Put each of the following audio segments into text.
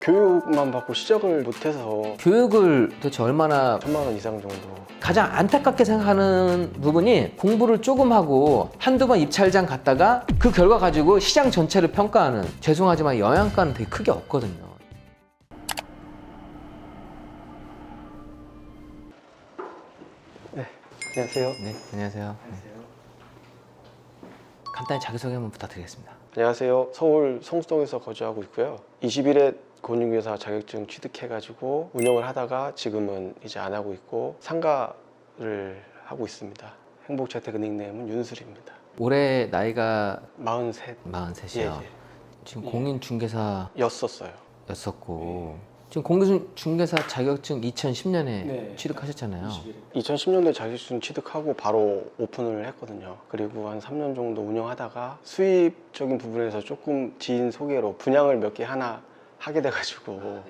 교육만 받고 시작을 못해서 교육을 도대체 얼마나 1,000만 원 이상 정도. 가장 안타깝게 생각하는 부분이 공부를 조금 하고 한두 번 입찰장 갔다가 그 결과 가지고 시장 전체를 평가하는, 죄송하지만 영양가는 되게 크게 없거든요. 네, 안녕하세요. 네, 안녕하세요. 네. 간단히 자기소개 한번 부탁드리겠습니다. 안녕하세요. 서울 성수동에서 거주하고 있고요. 21회 공인중개사 자격증 취득해가지고 운영을 하다가 지금은 이제 안 하고 있고 상가를 하고 있습니다. 행복재테크 닉네임은 윤술입니다. 올해 나이가 43 43이요. 예. 지금 예. 공인중개사였었고 였었어요. 지금 공인중개사 자격증 2010년에 네. 취득하셨잖아요. 2010년도에 자격증 취득하고 바로 오픈을 했거든요. 그리고 한 3년 정도 운영하다가 수입적인 부분에서 조금 지인 소개로 분양을 몇 개 하나 하게 돼가지고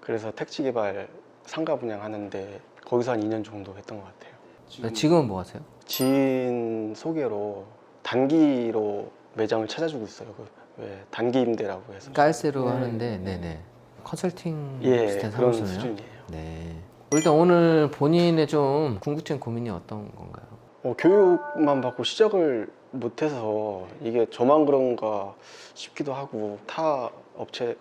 그래서 택지 개발 상가 분양하는데 거기서 한 2년 정도 했던 것 같아요. 지금은 뭐 하세요? 지인 소개로 단기로 매장을 찾아주고 있어요. 왜 단기 임대라고 해서. 깔세로 네. 하는데, 네네. 컨설팅 예, 비슷한 그런 사무소네요. 수준이에요. 네. 일단 오늘 본인의 좀 궁극적인 고민이 어떤 건가요? 교육만 받고 시작을 못해서 이게 저만 그런가 싶기도 하고, 타 업체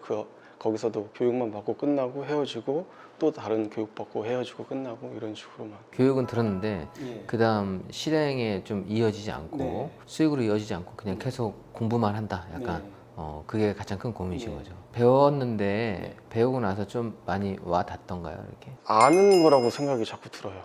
거기서도 교육만 받고 끝나고 헤어지고 또 다른 교육 받고 헤어지고 끝나고 이런 식으로만. 교육은 들었는데 예. 그 다음 실행에 좀 이어지지 않고 네. 수익으로 이어지지 않고 그냥 계속 공부만 한다, 약간. 네. 그게 가장 큰 고민이신 네. 거죠. 배웠는데 네. 배우고 나서 좀 많이 와 닿던가요, 이렇게? 아는 거라고 생각이 자꾸 들어요.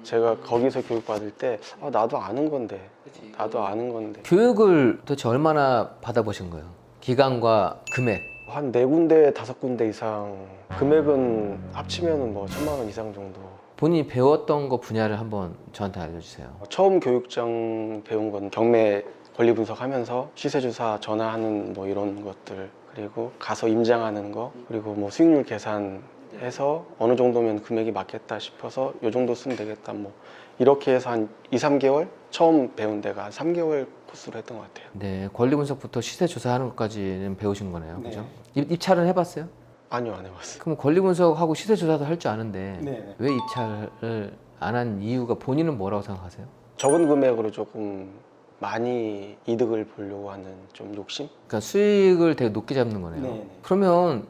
제가 거기서 교육 받을 때 나도 아는 건데, 나도 아는 건데. 교육을 도대체 얼마나 받아보신 거예요? 기간과 금액. 한 4군데, 5군데 이상, 금액은 합치면 뭐 1,000만 원 이상 정도. 본인이 배웠던 거 분야를 한번 저한테 알려주세요. 처음 교육장 배운 건 경매 권리 분석하면서 시세조사 전화하는 뭐 이런 것들, 그리고 가서 임장하는 거, 그리고 뭐 수익률 계산해서 어느 정도면 금액이 맞겠다 싶어서 요 정도 쓰면 되겠다, 뭐 이렇게 해서 한 2, 3개월 처음 배운 데가 한 3개월 코스로 했던 것 같아요. 네, 권리 분석부터 시세 조사하는 것까지는 배우신 거네요, 네. 그죠? 입찰은 해봤어요? 아니요, 안 해봤어요. 그럼 권리 분석하고 시세 조사도 할 줄 아는데 네. 왜 입찰을 안 한 이유가 본인은 뭐라고 생각하세요? 적은 금액으로 조금 많이 이득을 보려고 하는 좀 욕심? 그러니까 수익을 되게 높게 잡는 거네요. 네. 그러면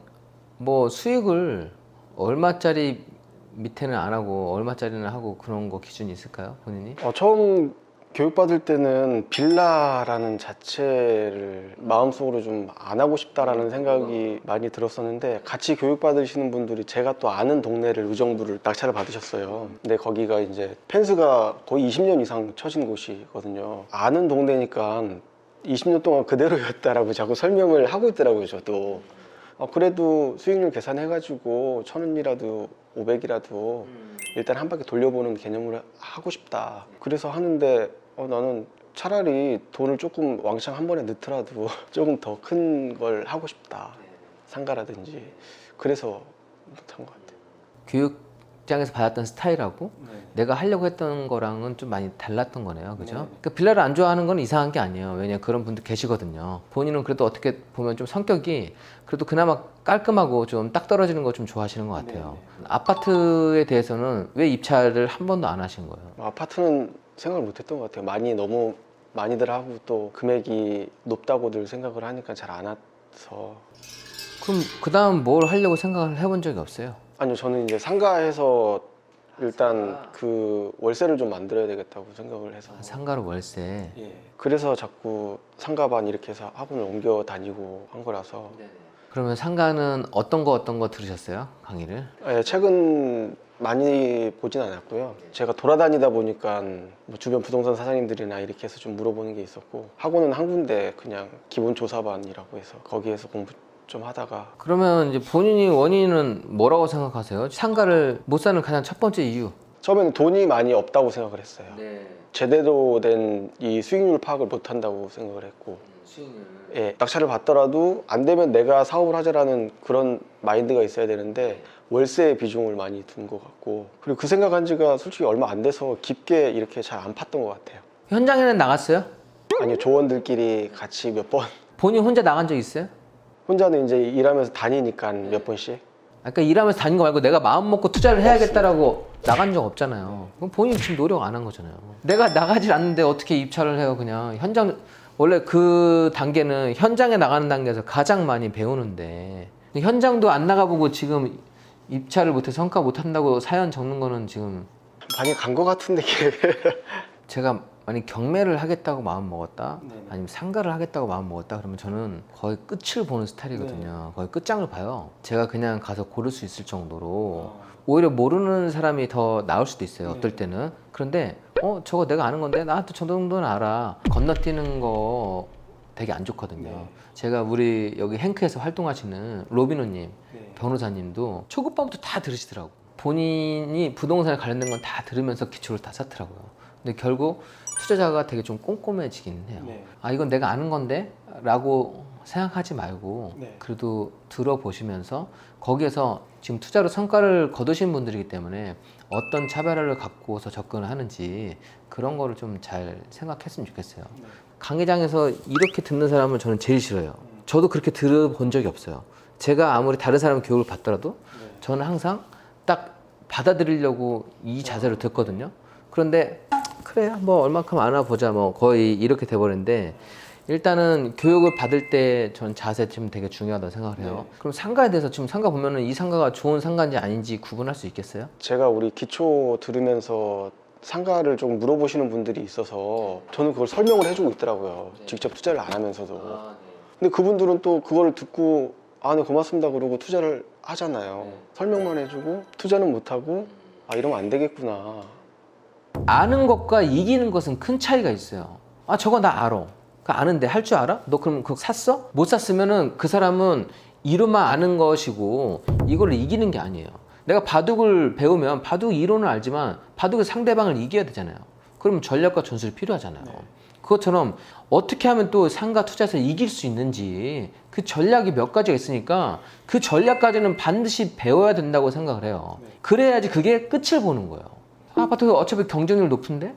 뭐 수익을 얼마짜리 밑에는 안 하고 얼마짜리는 하고 그런 거 기준이 있을까요, 본인이? 처음 교육받을 때는 빌라라는 자체를 마음속으로 좀 안 하고 싶다라는 생각이 많이 들었었는데, 같이 교육받으시는 분들이 제가 또 아는 동네를 의정부를 낙찰을 받으셨어요. 근데 거기가 이제 펜스가 거의 20년 이상 쳐진 곳이거든요. 아는 동네니까 20년 동안 그대로였다라고 자꾸 설명을 하고 있더라고요, 저도. 그래도 수익률 계산해가지고 1,000원이라도 500이라도 일단 한 바퀴 돌려보는 개념으로 하고 싶다. 그래서 하는데 나는 차라리 돈을 조금 왕창 한 번에 넣더라도 조금 더 큰 걸 하고 싶다. 상가라든지. 그래서 못한 것 같아요. 교육장에서 받았던 스타일하고 네. 내가 하려고 했던 거랑은 좀 많이 달랐던 거네요, 그죠? 네. 그러니까 빌라를 안 좋아하는 건 이상한 게 아니에요. 왜냐면 그런 분들 계시거든요. 본인은 그래도 어떻게 보면 좀 성격이 그래도 그나마 깔끔하고 좀 딱 떨어지는 거 좀 좋아하시는 것 같아요. 아파트에 대해서는 왜 입찰을 한 번도 안 하신 거예요? 아파트는 생각을 못했던 것 같아요. 너무 많이들 하고 또 금액이 높다고들 생각을 하니까 잘 안 와서. 그럼 그 다음 뭘 하려고 생각을 해본 적이 없어요? 아니요, 저는 이제 상가에서 일단 그 월세를 좀 만들어야 되겠다고 생각을 해서. 상가로 월세. 예. 그래서 자꾸 상가반 이렇게 해서 학원을 옮겨 다니고 한 거라서. 그러면 상가는 어떤 거 들으셨어요? 강의를? 예, 최근 많이 보진 않았고요. 제가 돌아다니다 보니까 뭐 주변 부동산 사장님들이나 이렇게 해서 좀 물어보는 게 있었고, 학원은 한 군데 그냥 기본 조사반이라고 해서 거기에서 공부 좀 하다가. 그러면 이제 본인이 원인은 뭐라고 생각하세요? 상가를 못 사는 가장 첫 번째 이유. 처음에는 돈이 많이 없다고 생각을 했어요. 제대로 된 이 수익률 파악을 못 한다고 생각을 했고, 예, 낙찰을 받더라도 안 되면 내가 사업을 하자라는 그런 마인드가 있어야 되는데 월세의 비중을 많이 둔 것 같고, 그리고 그 생각한 지가 솔직히 얼마 안 돼서 깊게 이렇게 잘 안 팠던 것 같아요. 현장에는 나갔어요? 아니요, 조원들끼리 같이 몇 번. 본인 혼자 나간 적 있어요? 혼자는 이제 일하면서 다니니까 몇 번씩. 그러니까 일하면서 다닌 거 말고 내가 마음 먹고 투자를 해야겠다라고 나간 적 없잖아요. 그럼 본인이 지금 노력 안 한 거잖아요. 내가 나가질 않는데 어떻게 입찰을 해요? 그냥 현장, 원래 그 단계는 현장에 나가는 단계에서 가장 많이 배우는데 현장도 안 나가보고 지금 입찰을 못해 성과 못 한다고 사연 적는 거는 지금 많이 간 것 같은데 이게. 제가 만약 경매를 하겠다고 마음 먹었다, 네네. 아니면 상가를 하겠다고 마음 먹었다 그러면 저는 거의 끝을 보는 스타일이거든요. 거의 끝장을 봐요. 제가 그냥 가서 고를 수 있을 정도로 오히려 모르는 사람이 더 나을 수도 있어요. 어떨 때는. 그런데 저거 내가 아는 건데 나한테 저 정도는 알아. 건너뛰는 거 되게 안 좋거든요. 네. 제가 우리 여기 행크에서 활동하시는 로비노님 네. 변호사님도 초급반부터 다 들으시더라고. 본인이 부동산에 관련된 건 다 들으면서 기초를 다 쌓더라고요. 근데 결국 투자자가 되게 좀 꼼꼼해지긴 해요. 네. 아, 이건 내가 아는 건데? 라고 생각하지 말고 네. 그래도 들어보시면서 거기에서 지금 투자로 성과를 거두신 분들이기 때문에 어떤 차별화를 갖고서 접근을 하는지 그런 거를 좀 잘 생각했으면 좋겠어요. 네. 강의장에서 이렇게 듣는 사람은 저는 제일 싫어요. 저도 그렇게 들어본 적이 없어요. 제가 아무리 다른 사람 교육을 받더라도 네. 저는 항상 딱 받아들이려고 이 자세로 듣거든요. 그런데 그래 뭐 얼마큼 알아보자 뭐 거의 이렇게 돼버리는데, 일단은 교육을 받을 때 전 자세 좀 되게 중요하다고 생각을 해요. 네. 그럼 상가에 대해서 지금 상가 보면은 이 상가가 좋은 상가인지 아닌지 구분할 수 있겠어요? 제가 우리 기초 들으면서 상가를 좀 물어보시는 분들이 있어서 저는 그걸 설명을 해주고 있더라고요. 직접 투자를 안 하면서도. 근데 그분들은 또 그걸 듣고 아, 네 고맙습니다 그러고 투자를 하잖아요. 설명만 해주고 투자는 못하고 아, 이러면 안 되겠구나. 아는 것과 이기는 것은 큰 차이가 있어요. 아, 저거 나 알아. 그거 아는데 할 줄 알아? 너 그럼 그거 샀어? 못 샀으면은 그 사람은 이론만 아는 것이고 이걸 이기는 게 아니에요. 내가 바둑을 배우면 바둑 이론을 알지만 바둑의 상대방을 이겨야 되잖아요. 그러면 전략과 전술이 필요하잖아요. 그것처럼 어떻게 하면 또 상가 투자에서 이길 수 있는지 그 전략이 몇 가지가 있으니까 그 전략까지는 반드시 배워야 된다고 생각을 해요. 그래야지 그게 끝을 보는 거예요. 아, 아파트 어차피 경쟁률 높은데?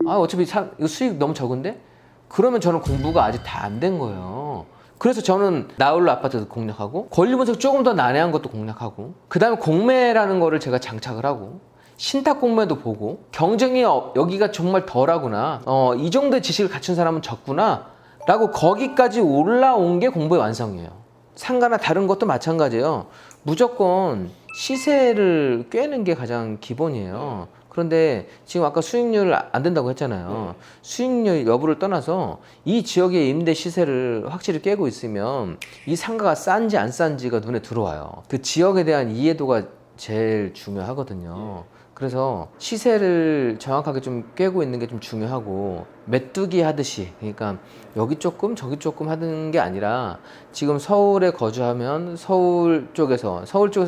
아, 어차피 이거 수익 너무 적은데? 그러면 저는 공부가 아직 다 안 된 거예요. 그래서 저는 나홀로 아파트도 공략하고 권리분석 조금 더 난해한 것도 공략하고 그 다음에 공매라는 거를 제가 장착을 하고 신탁 공매도 보고 경쟁이 여기가 정말 덜하구나, 이 정도의 지식을 갖춘 사람은 적구나 라고 거기까지 올라온 게 공부의 완성이에요. 상가나 다른 것도 마찬가지예요. 무조건 시세를 꿰는 게 가장 기본이에요. 그런데 지금 아까 수익률 안 된다고 했잖아요. 수익률 여부를 떠나서 이 지역의 임대 시세를 확실히 깨고 있으면 이 상가가 싼지 안 싼지가 눈에 들어와요. 그 지역에 대한 이해도가 제일 중요하거든요. 그래서 시세를 정확하게 좀 꿰고 있는 게 좀 중요하고, 메뚜기 하듯이, 그러니까 여기 조금 저기 조금 하는 게 아니라 지금 서울에 거주하면 서울 쪽에서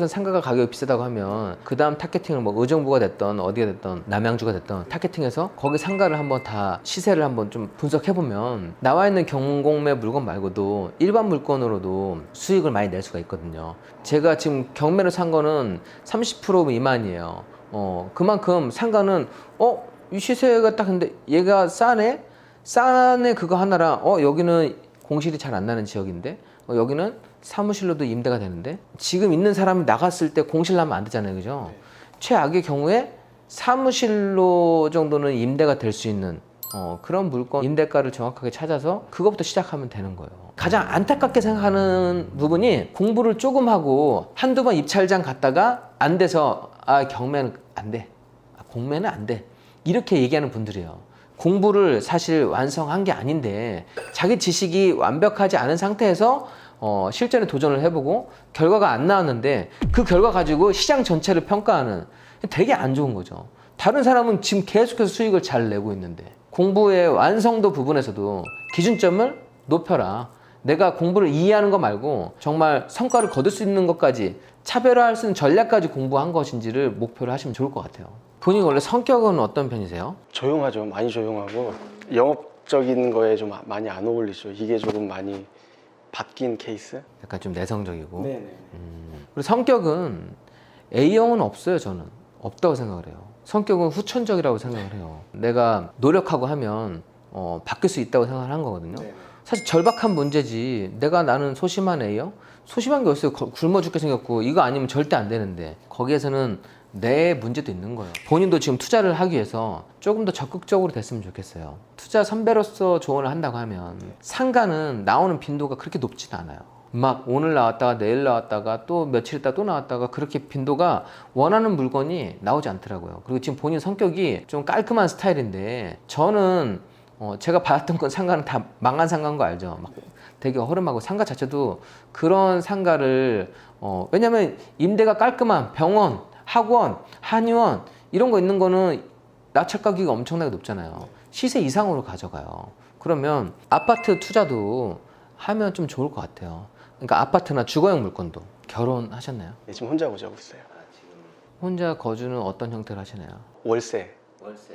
상가가 가격이 비싸다고 하면 그 다음 타겟팅을 뭐 의정부가 됐던 어디가 됐던 남양주가 됐던 타겟팅해서 거기 상가를 한번 다 시세를 한번 좀 분석해보면 나와 있는 경공매 물건 말고도 일반 물건으로도 수익을 많이 낼 수가 있거든요. 제가 지금 경매를 산 거는 30% 미만이에요. 그만큼 상가는 이 시세가 딱 근데 얘가 싸네 그거 하나랑 여기는 공실이 잘 안 나는 지역인데 여기는 사무실로도 임대가 되는데 지금 있는 사람이 나갔을 때 공실 나면 안 되잖아요, 그죠? 최악의 경우에 사무실로 정도는 임대가 될 수 있는 그런 물건 임대가를 정확하게 찾아서 그것부터 시작하면 되는 거예요. 가장 안타깝게 생각하는 부분이 공부를 조금 하고 한두 번 입찰장 갔다가 안 돼서 경매는 안 돼, 공매는 안 돼, 이렇게 얘기하는 분들이에요. 공부를 사실 완성한 게 아닌데 자기 지식이 완벽하지 않은 상태에서 실전에 도전을 해보고 결과가 안 나왔는데 그 결과 가지고 시장 전체를 평가하는, 되게 안 좋은 거죠. 다른 사람은 지금 계속해서 수익을 잘 내고 있는데. 공부의 완성도 부분에서도 기준점을 높여라. 내가 공부를 이해하는 거 말고 정말 성과를 거둘 수 있는 것까지, 차별화할 수 있는 전략까지 공부한 것인지를 목표로 하시면 좋을 것 같아요. 본인 원래 성격은 어떤 편이세요? 조용하죠. 많이 조용하고 영업적인 거에 좀 많이 안 어울리죠. 이게 조금 많이 바뀐 케이스? 약간 좀 내성적이고. 네네. 그리고 성격은 A형은 없어요. 저는 없다고 생각을 해요. 성격은 후천적이라고 생각을 해요. 내가 노력하고 하면 바뀔 수 있다고 생각을 한 거거든요. 네네. 사실 절박한 문제지. 나는 소심한 A형? 소심한 게 어딨어요. 굶어 죽게 생겼고 이거 아니면 절대 안 되는데 거기에서는 내 문제도 있는 거예요. 본인도 지금 투자를 하기 위해서 조금 더 적극적으로 됐으면 좋겠어요. 투자 선배로서 조언을 한다고 하면 상가는 나오는 빈도가 그렇게 높지는 않아요. 막 오늘 나왔다가 내일 나왔다가 또 며칠 있다 또 나왔다가 그렇게 빈도가 원하는 물건이 나오지 않더라고요. 그리고 지금 본인 성격이 좀 깔끔한 스타일인데 저는 제가 받았던 건 상가는 다 망한 상가인 거 알죠? 막 되게 허름하고 상가 자체도 그런 상가를 왜냐면 임대가 깔끔한 병원, 학원, 한의원 이런 거 있는 거는 낙찰 가격이 엄청나게 높잖아요. 시세 이상으로 가져가요. 그러면 아파트 투자도 하면 좀 좋을 것 같아요. 그러니까 아파트나 주거용 물건도. 결혼하셨나요? 네, 지금 혼자 거주하고 있어요. 혼자 거주는 어떤 형태로 하시나요? 월세.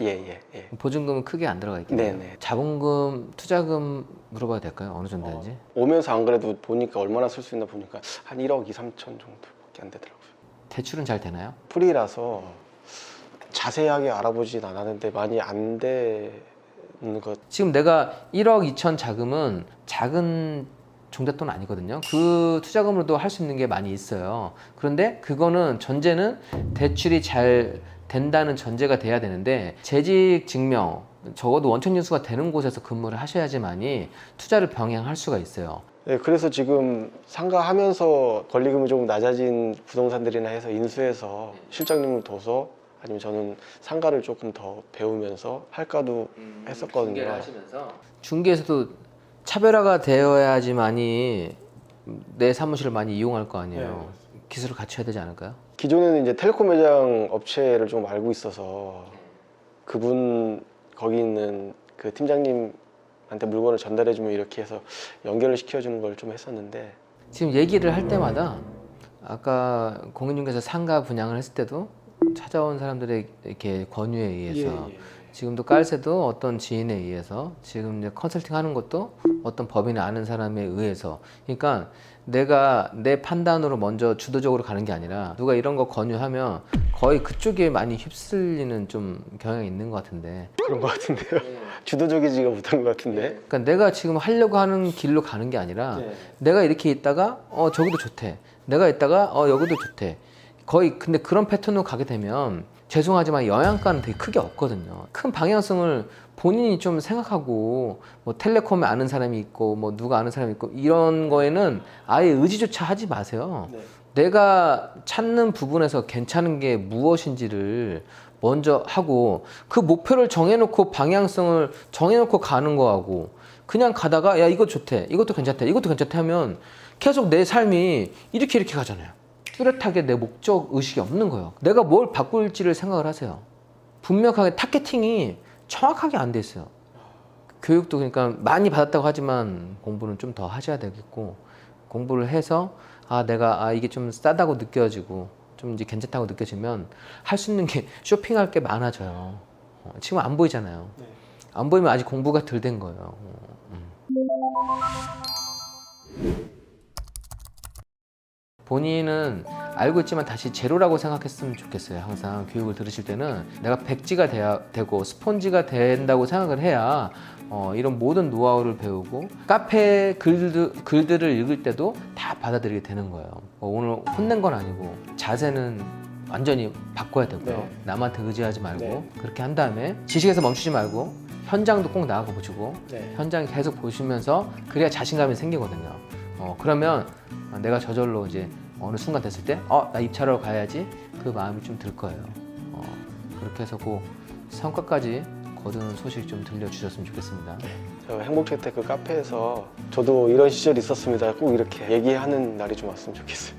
예. 보증금은 크게 안 들어가 있겠네요. 네네. 자본금, 투자금 물어봐도 될까요? 어느 정도 되는지? 오면서 안 그래도 보니까 얼마나 쓸 수 있나 보니까 한 1억 2, 3천 정도밖에 안 되더라고요. 대출은 잘 되나요? 프리라서 자세하게 알아보진 않았는데 많이 안 되는 것. 지금 내가 1억 2천 자금은 작은 종잣돈 아니거든요. 그 투자금으로도 할 수 있는 게 많이 있어요. 그런데 그거는 전제는 대출이 잘 된다는 전제가 돼야 되는데 재직 증명 적어도 원천 인수가 되는 곳에서 근무를 하셔야지만이 투자를 병행할 수가 있어요. 네, 그래서 지금 상가하면서 권리금이 조금 낮아진 부동산들이나 해서 인수해서 실장님을 둬서 아니면 저는 상가를 조금 더 배우면서 할까도 했었거든요. 중개를 하시면서 중개에서도 차별화가 되어야지만이 내 사무실을 많이 이용할 거 아니에요. 기술을 갖춰야 되지 않을까요? 기존에는 이제 텔레콤 매장 업체를 좀 알고 있어서 그분 거기 있는 그 팀장님한테 물건을 전달해주면 이렇게 해서 연결을 시켜주는 걸 좀 했었는데 지금 얘기를 할 때마다 아까 공인중개사 상가 분양을 했을 때도 찾아온 사람들의 이렇게 권유에 의해서 지금도 깔새도 어떤 지인에 의해서 지금 이제 컨설팅 하는 것도 어떤 법인을 아는 사람에 의해서 그러니까 내가 내 판단으로 먼저 주도적으로 가는 게 아니라 누가 이런 거 권유하면 거의 그쪽에 많이 휩쓸리는 좀 경향이 있는 것 같은데 그런 것 같은데요. 주도적이지가 못한 것 같은데. 그러니까 내가 지금 하려고 하는 길로 가는 게 아니라 내가 이렇게 있다가 저기도 좋대 내가 있다가 여기도 좋대 거의 근데 그런 패턴으로 가게 되면 죄송하지만 영양가는 되게 크게 없거든요. 큰 방향성을 본인이 좀 생각하고 뭐 텔레콤에 아는 사람이 있고 뭐 누가 아는 사람이 있고 이런 거에는 아예 의지조차 하지 마세요. 내가 찾는 부분에서 괜찮은 게 무엇인지를 먼저 하고 그 목표를 정해놓고 방향성을 정해놓고 가는 거하고 그냥 가다가 야 이거 좋대 이것도 괜찮대 이것도 괜찮대 하면 계속 내 삶이 이렇게 가잖아요. 뚜렷하게 내 목적 의식이 없는 거예요. 내가 뭘 바꿀지를 생각을 하세요. 분명하게 타겟팅이 정확하게 안 돼 있어요. 교육도 그러니까 많이 받았다고 하지만 공부는 좀 더 하셔야 되겠고 공부를 해서 내가 이게 좀 싸다고 느껴지고 좀 이제 괜찮다고 느껴지면 할 수 있는 게 쇼핑할 게 많아져요. 지금 안 보이잖아요. 안 보이면 아직 공부가 덜 된 거예요. 본인은 알고 있지만 다시 제로라고 생각했으면 좋겠어요. 항상 교육을 들으실 때는 내가 백지가 되고 스폰지가 된다고 생각을 해야 이런 모든 노하우를 배우고 카페 글들을 읽을 때도 다 받아들이게 되는 거예요. 오늘 혼낸 건 아니고 자세는 완전히 바꿔야 되고요. 남한테 의지하지 말고 그렇게 한 다음에 지식에서 멈추지 말고 현장도 꼭 나가고 보시고 현장 계속 보시면서 그래야 자신감이 생기거든요. 그러면 내가 저절로 이제 어느 순간 됐을 때 나 입찰하러 가야지 그 마음이 좀 들 거예요. 그렇게 해서 그 성과까지 거두는 소식 좀 들려주셨으면 좋겠습니다. 저 행복재테크 카페에서 저도 이런 시절이 있었습니다. 꼭 이렇게 얘기하는 날이 좀 왔으면 좋겠어요.